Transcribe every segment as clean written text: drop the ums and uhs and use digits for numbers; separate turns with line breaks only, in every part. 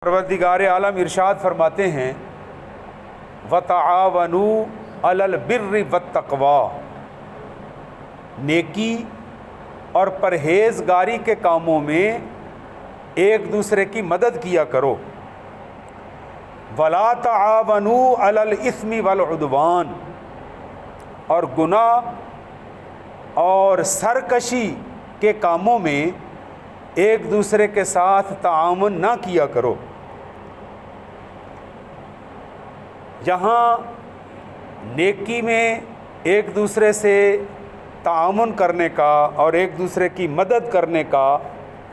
پروردگار عالم ارشاد فرماتے ہیں وَتَعَاوَنُوا عَلَى الْبِرِّ وَالتَّقْوَىٰ، نیکی اور پرہیزگاری کے کاموں میں ایک دوسرے کی مدد کیا کرو. وَلَا تَعَاوَنُوا عَلَى الْإِثْمِ وَالْعُدْوَانِ، اور گناہ اور سرکشی کے کاموں میں ایک دوسرے کے ساتھ تعاون نہ کیا کرو. یہاں نیکی میں ایک دوسرے سے تعاون کرنے کا اور ایک دوسرے کی مدد کرنے کا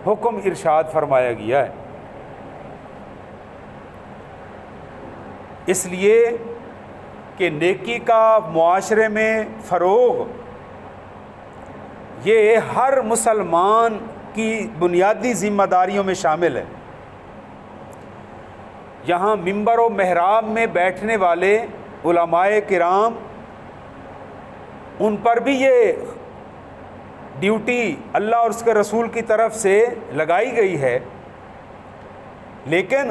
حکم ارشاد فرمایا گیا ہے. اس لیے کہ نیکی کا معاشرے میں فروغ یہ ہر مسلمان کی بنیادی ذمہ داریوں میں شامل ہے. یہاں ممبر و محراب میں بیٹھنے والے علماء کرام، ان پر بھی یہ ڈیوٹی اللہ اور اس کے رسول کی طرف سے لگائی گئی ہے، لیکن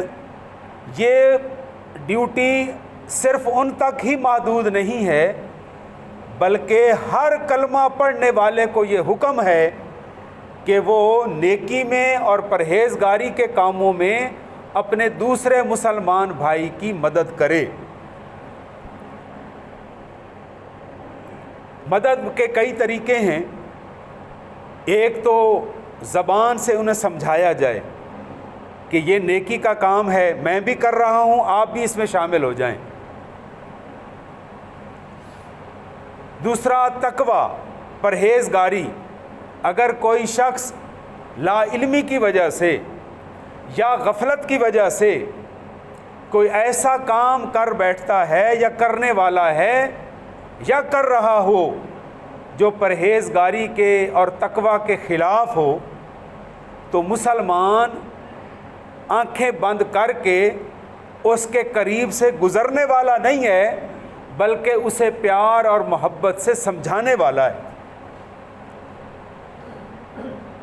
یہ ڈیوٹی صرف ان تک ہی محدود نہیں ہے، بلکہ ہر کلمہ پڑھنے والے کو یہ حکم ہے کہ وہ نیکی میں اور پرہیزگاری کے کاموں میں اپنے دوسرے مسلمان بھائی کی مدد کرے. مدد کے کئی طریقے ہیں. ایک تو زبان سے انہیں سمجھایا جائے کہ یہ نیکی کا کام ہے، میں بھی کر رہا ہوں، آپ بھی اس میں شامل ہو جائیں. دوسرا تقویٰ، پرہیزگاری. اگر کوئی شخص لا علمی کی وجہ سے یا غفلت کی وجہ سے کوئی ایسا کام کر بیٹھتا ہے یا کرنے والا ہے یا کر رہا ہو جو پرہیزگاری کے اور تقویٰ کے خلاف ہو، تو مسلمان آنکھیں بند کر کے اس کے قریب سے گزرنے والا نہیں ہے، بلکہ اسے پیار اور محبت سے سمجھانے والا ہے.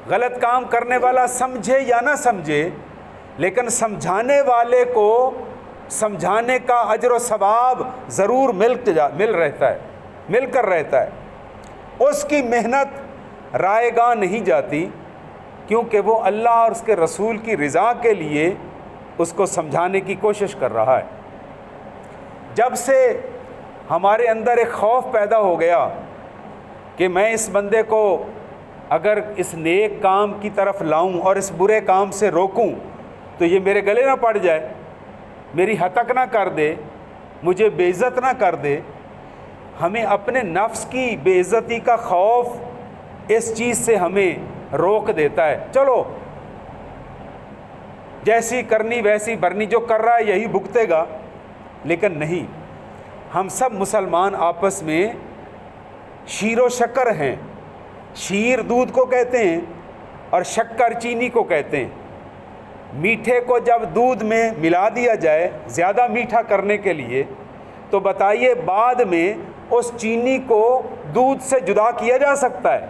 غلط کام کرنے والا سمجھے یا نہ سمجھے، لیکن سمجھانے والے کو سمجھانے کا اجر و ثواب ضرور مل کر رہتا ہے. اس کی محنت رائے گاہ نہیں جاتی، کیونکہ وہ اللہ اور اس کے رسول کی رضا کے لیے اس کو سمجھانے کی کوشش کر رہا ہے. جب سے ہمارے اندر ایک خوف پیدا ہو گیا کہ میں اس بندے کو اگر اس نیک کام کی طرف لاؤں اور اس برے کام سے روکوں تو یہ میرے گلے نہ پڑ جائے، میری ہتک نہ کر دے، مجھے بے عزت نہ کر دے. ہمیں اپنے نفس کی بے عزتی کا خوف اس چیز سے ہمیں روک دیتا ہے. چلو جیسی کرنی ویسی بھرنی، جو کر رہا ہے یہی بھگتے گا. لیکن نہیں، ہم سب مسلمان آپس میں شیر و شکر ہیں. شیر دودھ کو کہتے ہیں اور شکر چینی کو کہتے ہیں. میٹھے کو جب دودھ میں ملا دیا جائے زیادہ میٹھا کرنے کے لیے، تو بتائیے بعد میں اس چینی کو دودھ سے جدا کیا جا سکتا ہے؟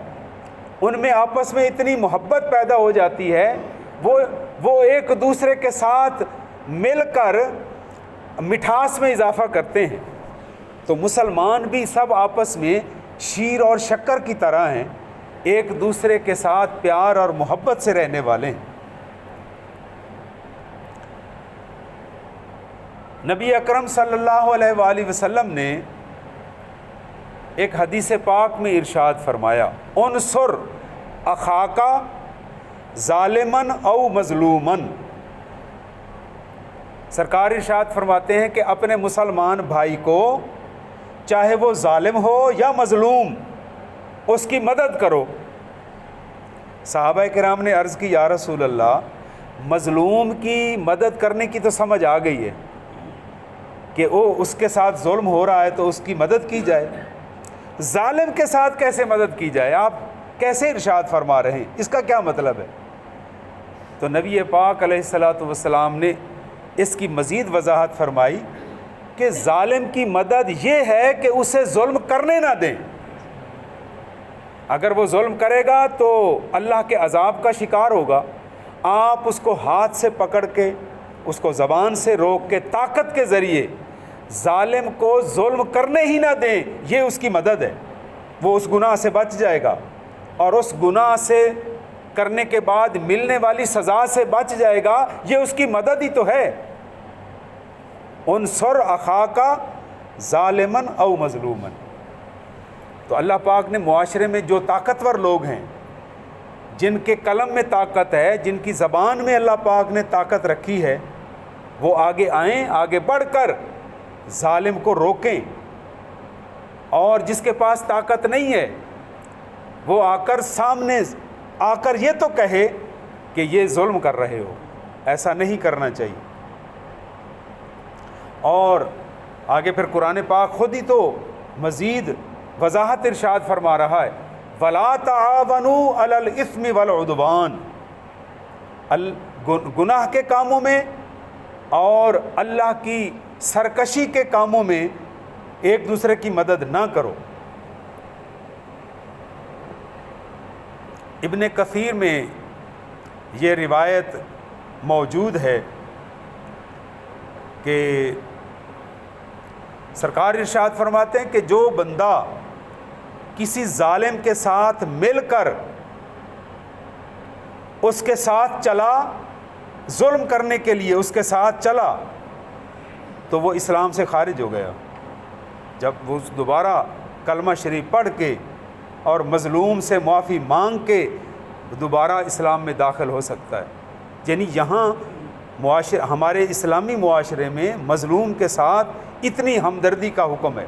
ان میں آپس میں اتنی محبت پیدا ہو جاتی ہے، وہ ایک دوسرے کے ساتھ مل کر مٹھاس میں اضافہ کرتے ہیں. تو مسلمان بھی سب آپس میں شیر اور شکر کی طرح ہیں، ایک دوسرے کے ساتھ پیار اور محبت سے رہنے والے ہیں. نبی اکرم صلی اللہ علیہ وآلہ وسلم نے ایک حدیث پاک میں ارشاد فرمایا، انصر اخاک ظالمن او مظلومن. سرکار ارشاد فرماتے ہیں کہ اپنے مسلمان بھائی کو چاہے وہ ظالم ہو یا مظلوم، اس کی مدد کرو. صحابہ کرام نے عرض کی، یا رسول اللہ، مظلوم کی مدد کرنے کی تو سمجھ آ گئی ہے کہ اس کے ساتھ ظلم ہو رہا ہے تو اس کی مدد کی جائے، ظالم کے ساتھ کیسے مدد کی جائے؟ آپ کیسے ارشاد فرما رہے ہیں؟ اس کا کیا مطلب ہے؟ تو نبی پاک علیہ الصلاۃ والسلام نے اس کی مزید وضاحت فرمائی کہ ظالم کی مدد یہ ہے کہ اسے ظلم کرنے نہ دیں. اگر وہ ظلم کرے گا تو اللہ کے عذاب کا شکار ہوگا. آپ اس کو ہاتھ سے پکڑ کے اس کو زبان سے روک کے طاقت کے ذریعے ظالم کو ظلم کرنے ہی نہ دیں، یہ اس کی مدد ہے۔ وہ اس گناہ سے بچ جائے گا، اور اس گناہ سے کرنے کے بعد ملنے والی سزا سے بچ جائے گا، یہ اس کی مدد ہی تو ہے۔ انصر اخاک ظالمن او مظلومن۔ تو اللہ پاک نے معاشرے میں جو طاقتور لوگ ہیں، جن کے قلم میں طاقت ہے، جن کی زبان میں اللہ پاک نے طاقت رکھی ہے، وہ آگے آئیں، آگے بڑھ کر ظالم کو روکیں، اور جس کے پاس طاقت نہیں ہے وہ آ کر سامنے آ کر یہ تو کہے کہ یہ ظلم کر رہے ہو، ایسا نہیں کرنا چاہیے۔ اور آگے پھر قرآن پاک خود ہی تو مزید وضاحت ارشاد فرما رہا ہے، وَلَا تَعَاوَنُوا عَلَى الْإِثْمِ وَالْعُدْوَانِ، گناہ کے کاموں میں اور اللہ کی سرکشی کے کاموں میں ایک دوسرے کی مدد نہ کرو۔ ابن کثیر میں یہ روایت موجود ہے کہ سرکار ارشاد فرماتے ہیں کہ جو بندہ کسی ظالم کے ساتھ مل کر اس کے ساتھ چلا، ظلم کرنے کے لیے اس کے ساتھ چلا، تو وہ اسلام سے خارج ہو گیا۔ جب وہ دوبارہ کلمہ شریف پڑھ کے اور مظلوم سے معافی مانگ کے دوبارہ اسلام میں داخل ہو سکتا ہے۔ یعنی یہاں ہمارے اسلامی معاشرے میں مظلوم کے ساتھ اتنی ہمدردی کا حکم ہے۔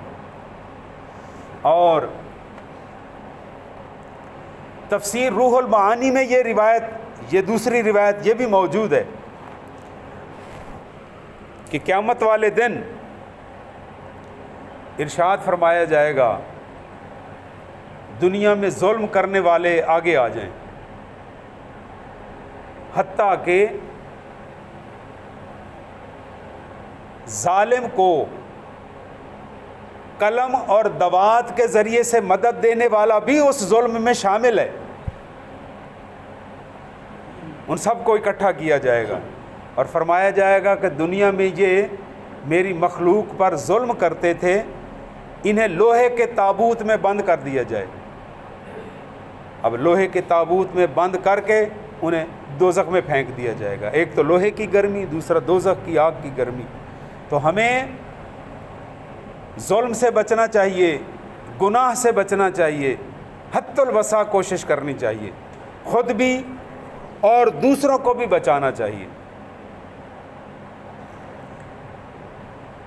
اور تفسیر روح المعانی میں یہ روایت، یہ دوسری روایت یہ بھی موجود ہے کہ قیامت والے دن ارشاد فرمایا جائے گا، دنیا میں ظلم کرنے والے آگے آ جائیں، حتیٰ کہ ظالم کو قلم اور دوات کے ذریعے سے مدد دینے والا بھی اس ظلم میں شامل ہے۔ ان سب کو اکٹھا کیا جائے گا اور فرمایا جائے گا کہ دنیا میں یہ میری مخلوق پر ظلم کرتے تھے، انہیں لوہے کے تابوت میں بند کر دیا جائے۔ اب لوہے کے تابوت میں بند کر کے انہیں دوزخ میں پھینک دیا جائے گا۔ ایک تو لوہے کی گرمی، دوسرا دوزخ کی آگ کی گرمی۔ تو ہمیں ظلم سے بچنا چاہیے، گناہ سے بچنا چاہیے، حد الوسع کوشش کرنی چاہیے، خود بھی اور دوسروں کو بھی بچانا چاہیے۔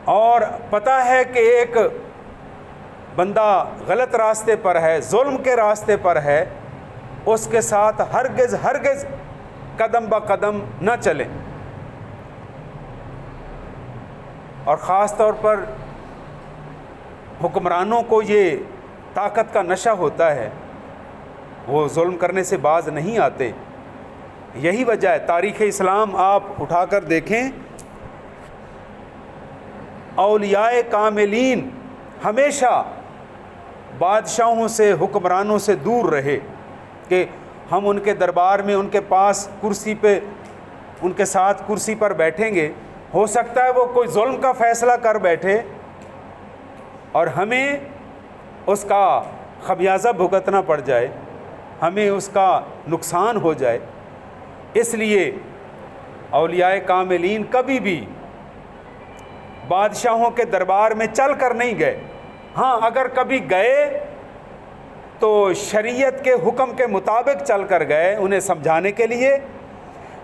اور پتہ ہے کہ ایک بندہ غلط راستے پر ہے، ظلم کے راستے پر ہے، اس کے ساتھ ہرگز قدم بہ قدم نہ چلیں۔ اور خاص طور پر حکمرانوں کو یہ طاقت کا نشہ ہوتا ہے، وہ ظلم کرنے سے باز نہیں آتے۔ یہی وجہ ہے، تاریخ اسلام آپ اٹھا کر دیکھیں، اولیاء کاملین ہمیشہ بادشاہوں سے، حکمرانوں سے دور رہے کہ ہم ان کے دربار میں، ان کے پاس کرسی پہ، ان کے ساتھ کرسی پر بیٹھیں گے، ہو سکتا ہے وہ کوئی ظلم کا فیصلہ کر بیٹھے اور ہمیں اس کا خمیازہ بھگتنا پڑ جائے، ہمیں اس کا نقصان ہو جائے۔ اس لیے اولیاء کاملین کبھی بھی بادشاہوں کے دربار میں چل کر نہیں گئے۔ ہاں اگر کبھی گئے تو شریعت کے حکم کے مطابق چل کر گئے، انہیں سمجھانے کے لیے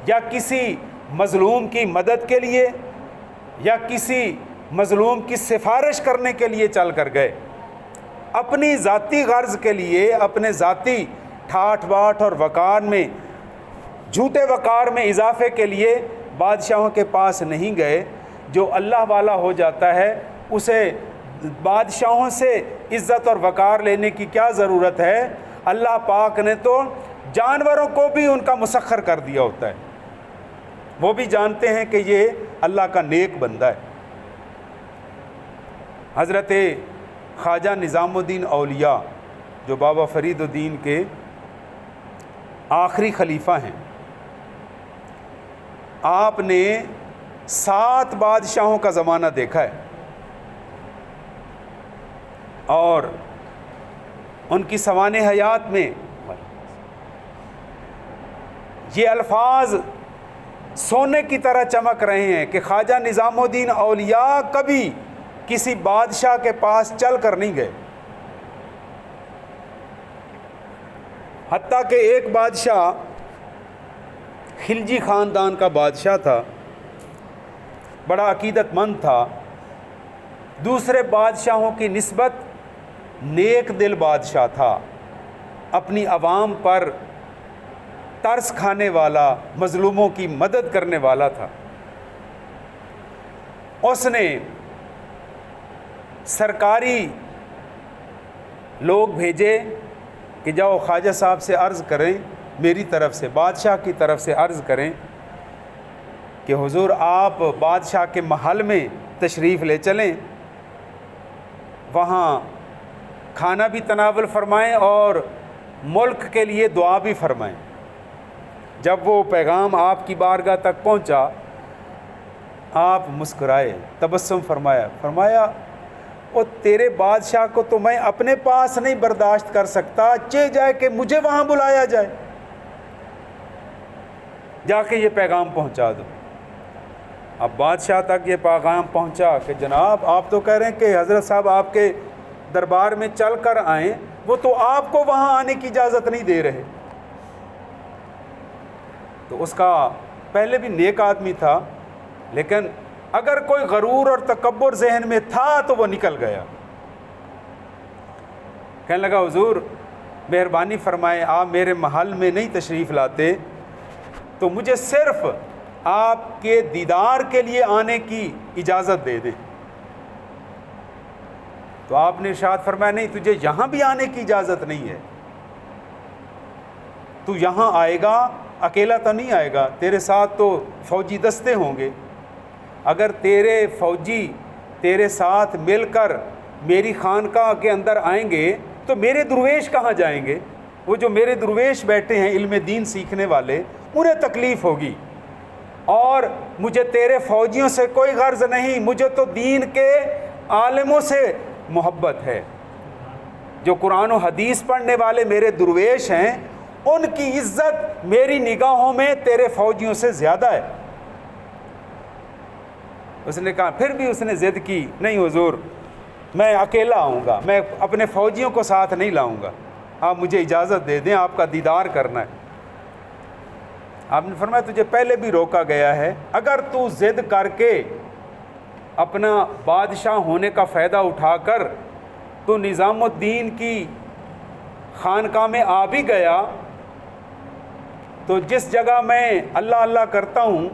یا کسی مظلوم کی مدد کے لیے یا کسی مظلوم کی سفارش کرنے کے لیے چل کر گئے۔ اپنی ذاتی غرض کے لیے، اپنے ذاتی ٹھاٹ باٹ اور وقار میں، جھوٹے وقار میں اضافے کے لیے بادشاہوں کے پاس نہیں گئے۔ جو اللہ والا ہو جاتا ہے اسے بادشاہوں سے عزت اور وقار لینے کی کیا ضرورت ہے؟ اللہ پاک نے تو جانوروں کو بھی ان کا مسخر کر دیا ہوتا ہے، وہ بھی جانتے ہیں کہ یہ اللہ کا نیک بندہ ہے۔ حضرت خواجہ نظام الدین اولیاء جو بابا فرید الدین کے آخری خلیفہ ہیں، آپ نے 7 بادشاہوں کا زمانہ دیکھا ہے، اور ان کی سوانح حیات میں یہ الفاظ سونے کی طرح چمک رہے ہیں کہ خواجہ نظام الدین اولیاء کبھی کسی بادشاہ کے پاس چل کر نہیں گئے، حتیٰ کہ ایک بادشاہ خلجی خاندان کا بادشاہ تھا، بڑا عقیدت مند تھا، دوسرے بادشاہوں کی نسبت نیک دل بادشاہ تھا، اپنی عوام پر ترس کھانے والا، مظلوموں کی مدد کرنے والا تھا۔ اس نے سرکاری لوگ بھیجے کہ جاؤ خواجہ صاحب سے عرض کریں، میری طرف سے، بادشاہ کی طرف سے عرض کریں کہ حضور آپ بادشاہ کے محل میں تشریف لے چلیں، وہاں کھانا بھی تناول فرمائیں اور ملک کے لیے دعا بھی فرمائیں۔ جب وہ پیغام آپ کی بارگاہ تک پہنچا، آپ مسکرائے، تبسم فرمایا وہ تیرے بادشاہ کو تو میں اپنے پاس نہیں برداشت کر سکتا، چاہے جائے کہ مجھے وہاں بلایا جائے، جا کے یہ پیغام پہنچا دو۔ اب بادشاہ تک یہ پیغام پہنچا کہ جناب آپ تو کہہ رہے ہیں کہ حضرت صاحب آپ کے دربار میں چل کر آئیں، وہ تو آپ کو وہاں آنے کی اجازت نہیں دے رہے۔ تو اس کا پہلے بھی نیک آدمی تھا، لیکن اگر کوئی غرور اور تکبر ذہن میں تھا تو وہ نکل گیا۔ کہنے لگا حضور مہربانی فرمائیں، آپ میرے محل میں نہیں تشریف لاتے تو مجھے صرف آپ کے دیدار کے لیے آنے کی اجازت دے دیں۔ تو آپ نے ارشاد فرمایا نہیں، تجھے یہاں بھی آنے کی اجازت نہیں ہے، تو یہاں آئے گا اکیلا تو نہیں آئے گا، تیرے ساتھ تو فوجی دستے ہوں گے، اگر تیرے فوجی تیرے ساتھ مل کر میری خانقاہ کے اندر آئیں گے تو میرے درویش کہاں جائیں گے؟ وہ جو میرے درویش بیٹھے ہیں علم دین سیکھنے والے، انہیں تکلیف ہوگی، اور مجھے تیرے فوجیوں سے کوئی غرض نہیں، مجھے تو دین کے عالموں سے محبت ہے، جو قرآن و حدیث پڑھنے والے میرے درویش ہیں، ان کی عزت میری نگاہوں میں تیرے فوجیوں سے زیادہ ہے۔ اس نے کہا، پھر بھی اس نے ضد کی، نہیں حضور میں اکیلا آؤں گا، میں اپنے فوجیوں کو ساتھ نہیں لاؤں گا، آپ مجھے اجازت دے دیں، آپ کا دیدار کرنا ہے۔ آپ نے فرمایا تجھے پہلے بھی روکا گیا ہے، اگر تو ضد کر کے اپنا بادشاہ ہونے کا فائدہ اٹھا کر تو نظام الدین کی خانقاہ میں آ بھی گیا، تو جس جگہ میں اللہ اللہ کرتا ہوں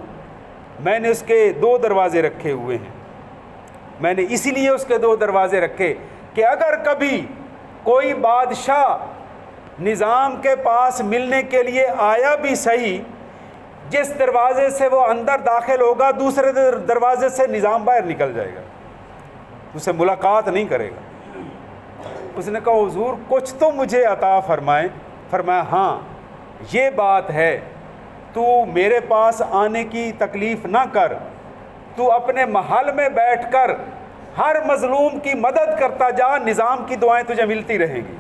میں نے اس کے 2 دروازے رکھے ہوئے ہیں، میں نے اسی لیے اس کے 2 دروازے رکھے کہ اگر کبھی کوئی بادشاہ نظام کے پاس ملنے کے لیے آیا بھی صحیح، جس دروازے سے وہ اندر داخل ہوگا دوسرے دروازے سے نظام باہر نکل جائے گا، اسے ملاقات نہیں کرے گا۔ اس نے کہا حضور کچھ تو مجھے عطا فرمائیں۔ فرمایا ہاں یہ بات ہے، تو میرے پاس آنے کی تکلیف نہ کر، تو اپنے محل میں بیٹھ کر ہر مظلوم کی مدد کرتا جا، نظام کی دعائیں تجھے ملتی رہیں گی۔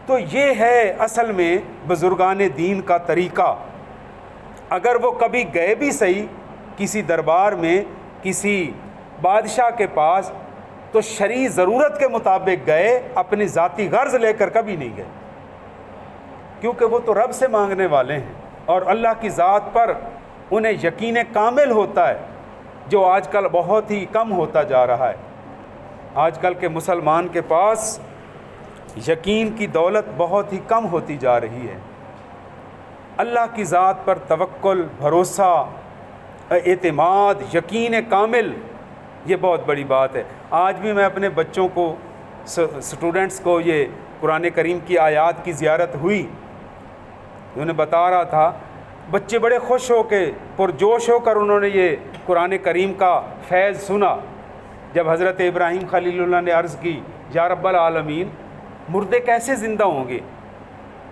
تو یہ ہے اصل میں بزرگان دین کا طریقہ۔ اگر وہ کبھی گئے بھی صحیح کسی دربار میں، کسی بادشاہ کے پاس، تو شرعی ضرورت کے مطابق گئے، اپنی ذاتی غرض لے کر کبھی نہیں گئے، کیونکہ وہ تو رب سے مانگنے والے ہیں اور اللہ کی ذات پر انہیں یقین کامل ہوتا ہے، جو آج کل بہت ہی کم ہوتا جا رہا ہے۔ آج کل کے مسلمان کے پاس یقین کی دولت بہت ہی کم ہوتی جا رہی ہے۔ اللہ کی ذات پر توکل، بھروسہ، اعتماد، یقین کامل، یہ بہت بڑی بات ہے۔ آج بھی میں اپنے بچوں کو، سٹوڈنٹس کو، یہ قرآن کریم کی آیات کی زیارت ہوئی، انہیں بتا رہا تھا، بچے بڑے خوش ہو کے، پرجوش ہو کر انہوں نے یہ قرآن کریم کا فیض سنا۔ جب حضرت ابراہیم خلیل اللہ نے عرض کی، یا رب العالمین مردے کیسے زندہ ہوں گے؟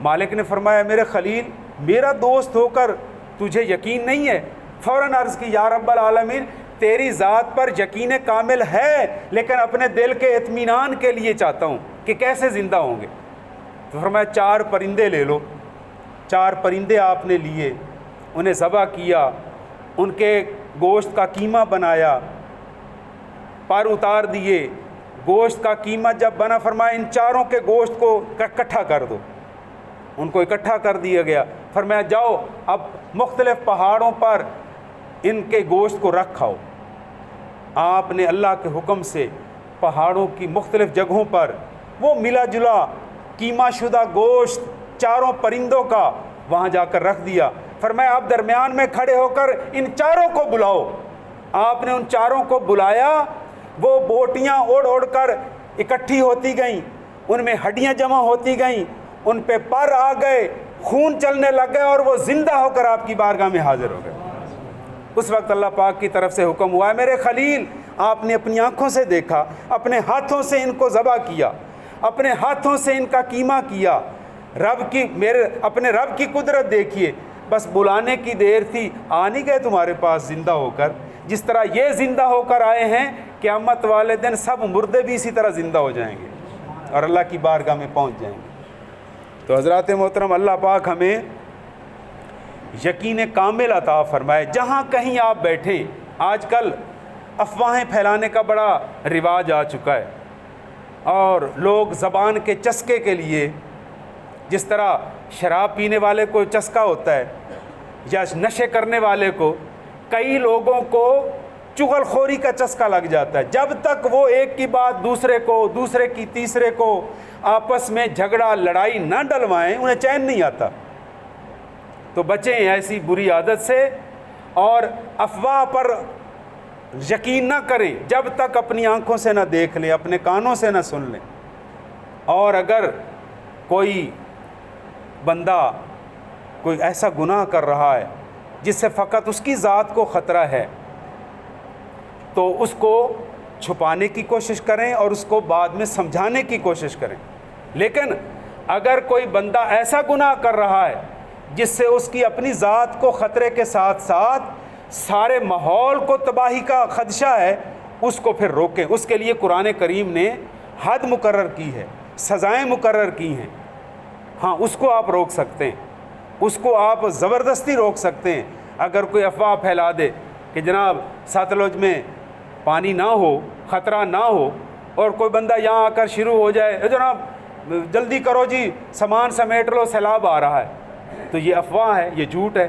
مالک نے فرمایا، میرے خلیل میرا دوست ہو کر تجھے یقین نہیں ہے؟ فوراً عرض کی یا رب العالمین تیری ذات پر یقین کامل ہے، لیکن اپنے دل کے اطمینان کے لیے چاہتا ہوں کہ کیسے زندہ ہوں گے۔ تو فرمایا 4 پرندے لے لو۔ 4 پرندے آپ نے لیے، انہیں ذبح کیا، ان کے گوشت کا قیمہ بنایا، پر اتار دیے، گوشت کا قیمہ جب بنا فرمایا ان 4 کے گوشت کو اکٹھا کر دو۔ ان کو اکٹھا کر دیا گیا، فرمایا جاؤ اب مختلف پہاڑوں پر ان کے گوشت کو رکھاؤ۔ آپ نے اللہ کے حکم سے پہاڑوں کی مختلف جگہوں پر وہ ملا جلا قیمہ شدہ گوشت 4 پرندوں کا وہاں جا کر رکھ دیا۔ فرمایا اب درمیان میں کھڑے ہو کر ان 4 کو بلاؤ۔ آپ نے ان 4 کو بلایا، وہ بوٹیاں اڑ اڑ کر اکٹھی ہوتی گئیں، ان میں ہڈیاں جمع ہوتی گئیں، ان پہ پر آ گئے، خون چلنے لگ گئے اور وہ زندہ ہو کر آپ کی بارگاہ میں حاضر ہو گئے۔ اس وقت اللہ پاک کی طرف سے حکم ہوا ہے میرے خلیل آپ نے اپنی آنکھوں سے دیکھا، اپنے ہاتھوں سے ان کو ذبح کیا، اپنے ہاتھوں سے ان کا قیمہ کیا، اپنے رب کی قدرت دیکھیے، بس بلانے کی دیر تھی، آ نہیں گئے تمہارے پاس زندہ ہو کر، جس طرح یہ زندہ ہو کر آئے ہیں قیامت والے دن سب مردے بھی اسی طرح زندہ ہو جائیں گے اور اللہ کی بارگاہ میں پہنچ جائیں گے۔ تو حضرات محترم اللہ پاک ہمیں یقین کامل عطا فرمائے۔ جہاں کہیں آپ بیٹھیں، آج کل افواہیں پھیلانے کا بڑا رواج آ چکا ہے، اور لوگ زبان کے چسکے کے لیے، جس طرح شراب پینے والے کو چسکا ہوتا ہے یا نشے کرنے والے کو، کئی لوگوں کو چغل خوری کا چسکا لگ جاتا ہے۔ جب تک وہ ایک کی بات دوسرے کو، دوسرے کی تیسرے کو، آپس میں جھگڑا لڑائی نہ ڈلوائیں، انہیں چین نہیں آتا۔ تو بچیں ایسی بری عادت سے، اور افواہ پر یقین نہ کریں جب تک اپنی آنکھوں سے نہ دیکھ لیں، اپنے کانوں سے نہ سن لیں۔ اور اگر کوئی بندہ کوئی ایسا گناہ کر رہا ہے جس سے فقط اس کی ذات کو خطرہ ہے، تو اس کو چھپانے کی کوشش کریں اور اس کو بعد میں سمجھانے کی کوشش کریں۔ لیکن اگر کوئی بندہ ایسا گناہ کر رہا ہے جس سے اس کی اپنی ذات کو خطرے کے ساتھ ساتھ سارے ماحول کو تباہی کا خدشہ ہے، اس کو پھر روکیں۔ اس کے لیے قرآن کریم نے حد مقرر کی ہے، سزائیں مقرر کی ہیں۔ ہاں، اس کو آپ روک سکتے ہیں، اس کو آپ زبردستی روک سکتے ہیں۔ اگر کوئی افواہ پھیلا دے کہ جناب ساتلج میں پانی نہ ہو، خطرہ نہ ہو، اور کوئی بندہ یہاں آ کر شروع ہو جائے جناب جلدی کرو جی سامان سمیٹ لو سیلاب آ رہا ہے، تو یہ افواہ ہے، یہ جھوٹ ہے۔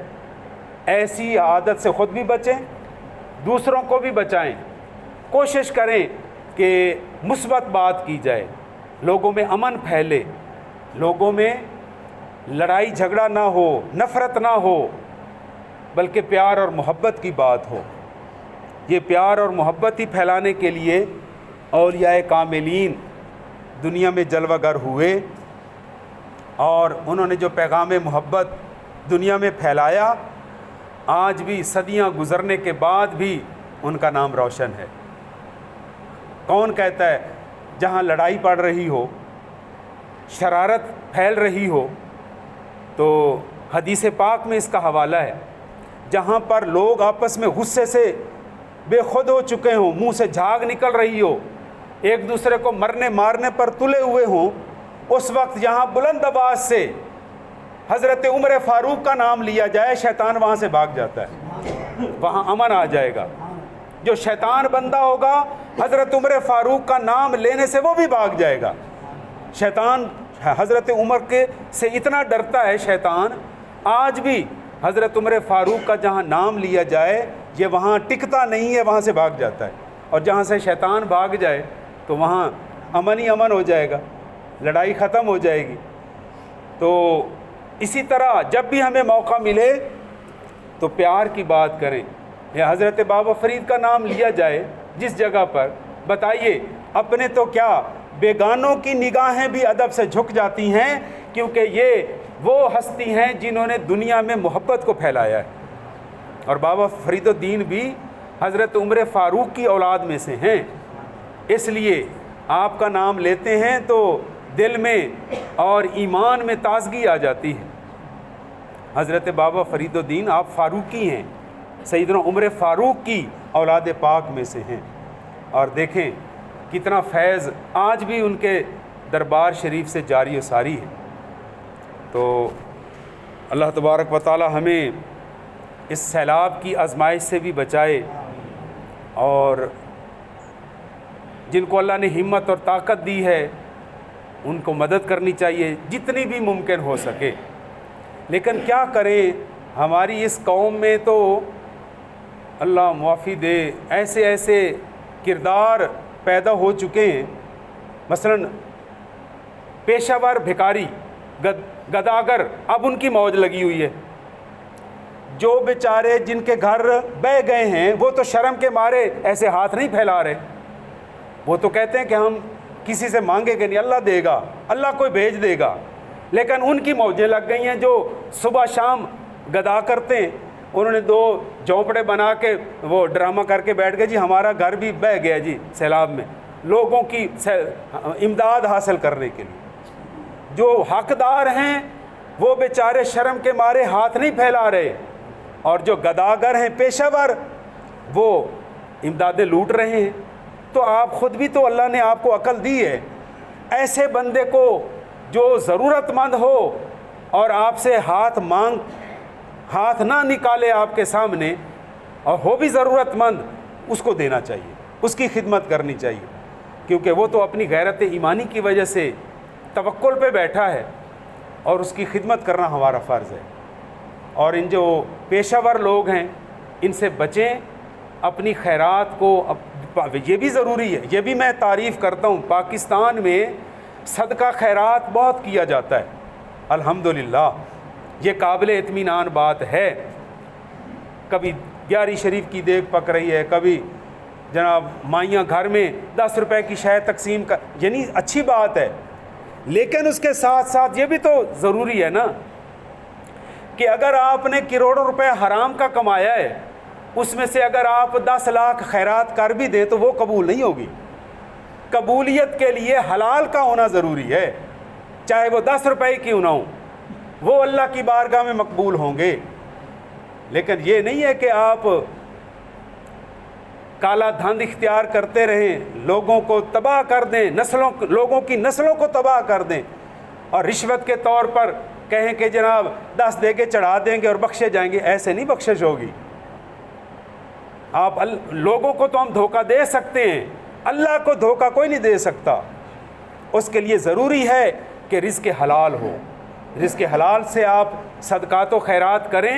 ایسی عادت سے خود بھی بچیں، دوسروں کو بھی بچائیں۔ کوشش کریں کہ مثبت بات کی جائے، لوگوں میں امن پھیلے، لوگوں میں لڑائی جھگڑا نہ ہو، نفرت نہ ہو، بلکہ پیار اور محبت کی بات ہو۔ یہ پیار اور محبت ہی پھیلانے کے لیے اولیاء کاملین دنیا میں جلوہ گر ہوئے، اور انہوں نے جو پیغام محبت دنیا میں پھیلایا، آج بھی صدیاں گزرنے کے بعد بھی ان کا نام روشن ہے۔ کون کہتا ہے جہاں لڑائی پڑ رہی ہو، شرارت پھیل رہی ہو، تو حدیث پاک میں اس کا حوالہ ہے، جہاں پر لوگ آپس میں غصے سے بے خود ہو چکے ہوں، منہ سے جھاگ نکل رہی ہو، ایک دوسرے کو مرنے مارنے پر تلے ہوئے ہوں، اس وقت یہاں بلند آواز سے حضرت عمر فاروق کا نام لیا جائے، شیطان وہاں سے بھاگ جاتا ہے، وہاں امن آ جائے گا۔ جو شیطان بندہ ہوگا حضرت عمر فاروق کا نام لینے سے وہ بھی بھاگ جائے گا۔ شیطان حضرت عمر کے سے اتنا ڈرتا ہے شیطان، آج بھی حضرت عمر فاروق کا جہاں نام لیا جائے یہ وہاں ٹکتا نہیں ہے، وہاں سے بھاگ جاتا ہے۔ اور جہاں سے شیطان بھاگ جائے تو وہاں امن ہی امن ہو جائے گا، لڑائی ختم ہو جائے گی۔ تو اسی طرح جب بھی ہمیں موقع ملے تو پیار کی بات کریں، یا حضرت بابا فرید کا نام لیا جائے جس جگہ پر، بتائیے اپنے تو کیا بیگانوں کی نگاہیں بھی ادب سے جھک جاتی ہیں، کیونکہ یہ وہ ہستی ہیں جنہوں نے دنیا میں محبت کو پھیلایا ہے۔ اور بابا فرید الدین بھی حضرت عمر فاروق کی اولاد میں سے ہیں، اس لیے آپ کا نام لیتے ہیں تو دل میں اور ایمان میں تازگی آ جاتی ہے۔ حضرت بابا فرید الدین آپ فاروقی ہیں، سیدنا عمر فاروق کی اولاد پاک میں سے ہیں، اور دیکھیں کتنا فیض آج بھی ان کے دربار شریف سے جاری و ساری ہے۔ تو اللہ تبارک و تعالی ہمیں اس سیلاب کی آزمائش سے بھی بچائے، اور جن کو اللہ نے ہمت اور طاقت دی ہے ان کو مدد کرنی چاہیے جتنی بھی ممکن ہو سکے۔ لیکن کیا کریں، ہماری اس قوم میں تو اللہ معافی دے ایسے ایسے کردار پیدا ہو چکے ہیں، مثلا پیشہ ور بھکاری گداگر اب ان کی موج لگی ہوئی ہے۔ جو بیچارے جن کے گھر بہہ گئے ہیں وہ تو شرم کے مارے ایسے ہاتھ نہیں پھیلا رہے، وہ تو کہتے ہیں کہ ہم کسی سے مانگیں گے نہیں، اللہ دے گا، اللہ کوئی بھیج دے گا۔ لیکن ان کی موجیں لگ گئی ہیں جو صبح شام گدا کرتے ہیں۔ انہوں نے 2 جھونپڑے بنا کے وہ ڈرامہ کر کے بیٹھ گئے، جی ہمارا گھر بھی بہہ گیا جی سیلاب میں، لوگوں کی امداد حاصل کرنے کے لیے۔ جو حقدار ہیں وہ بیچارے شرم کے مارے ہاتھ نہیں پھیلا رہے، اور جو گداگر ہیں پیشہ ور وہ امدادیں لوٹ رہے ہیں۔ تو آپ خود بھی تو اللہ نے آپ کو عقل دی ہے، ایسے بندے کو جو ضرورت مند ہو اور آپ سے ہاتھ نہ نکالے آپ کے سامنے، اور ہو بھی ضرورت مند، اس کو دینا چاہیے، اس کی خدمت کرنی چاہیے، کیونکہ وہ تو اپنی غیرت ایمانی کی وجہ سے توکل پہ بیٹھا ہے، اور اس کی خدمت کرنا ہمارا فرض ہے۔ اور ان جو پیشہ ور لوگ ہیں ان سے بچیں، اپنی خیرات کو یہ بھی ضروری ہے، یہ بھی میں تعریف کرتا ہوں، پاکستان میں صدقہ خیرات بہت کیا جاتا ہے، الحمدللہ یہ قابل اطمینان بات ہے۔ کبھی 11 شریف کی دیگ پک رہی ہے، کبھی جناب مائیاں گھر میں 10 روپے کی شے تقسیم کا، یعنی اچھی بات ہے، لیکن اس کے ساتھ ساتھ یہ بھی تو ضروری ہے نا کہ اگر آپ نے کروڑوں روپے حرام کا کمایا ہے، اس میں سے اگر آپ 10 لاکھ خیرات کر بھی دیں تو وہ قبول نہیں ہوگی۔ قبولیت کے لیے حلال کا ہونا ضروری ہے، چاہے وہ 10 روپے کیوں نہ ہوں، وہ اللہ کی بارگاہ میں مقبول ہوں گے۔ لیکن یہ نہیں ہے کہ آپ کالا دھند اختیار کرتے رہیں، لوگوں کو تباہ کر دیں، لوگوں کی نسلوں کو تباہ کر دیں، اور رشوت کے طور پر کہیں کہ جناب 10 دے کے چڑھا دیں گے اور بخشے جائیں گے، ایسے نہیں بخشش ہوگی۔ آپ لوگوں کو تو ہم دھوکہ دے سکتے ہیں، اللہ کو دھوکہ کوئی نہیں دے سکتا۔ اس کے لیے ضروری ہے کہ رزق حلال ہو، رزق حلال سے آپ صدقات و خیرات کریں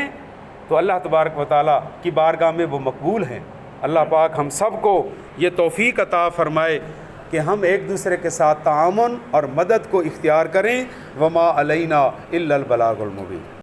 تو اللہ تبارک و تعالیٰ کی بارگاہ میں وہ مقبول ہیں۔ اللہ پاک ہم سب کو یہ توفیق عطا فرمائے کہ ہم ایک دوسرے کے ساتھ تعاون اور مدد کو اختیار کریں۔ وما علینا الا البلاغ المبین۔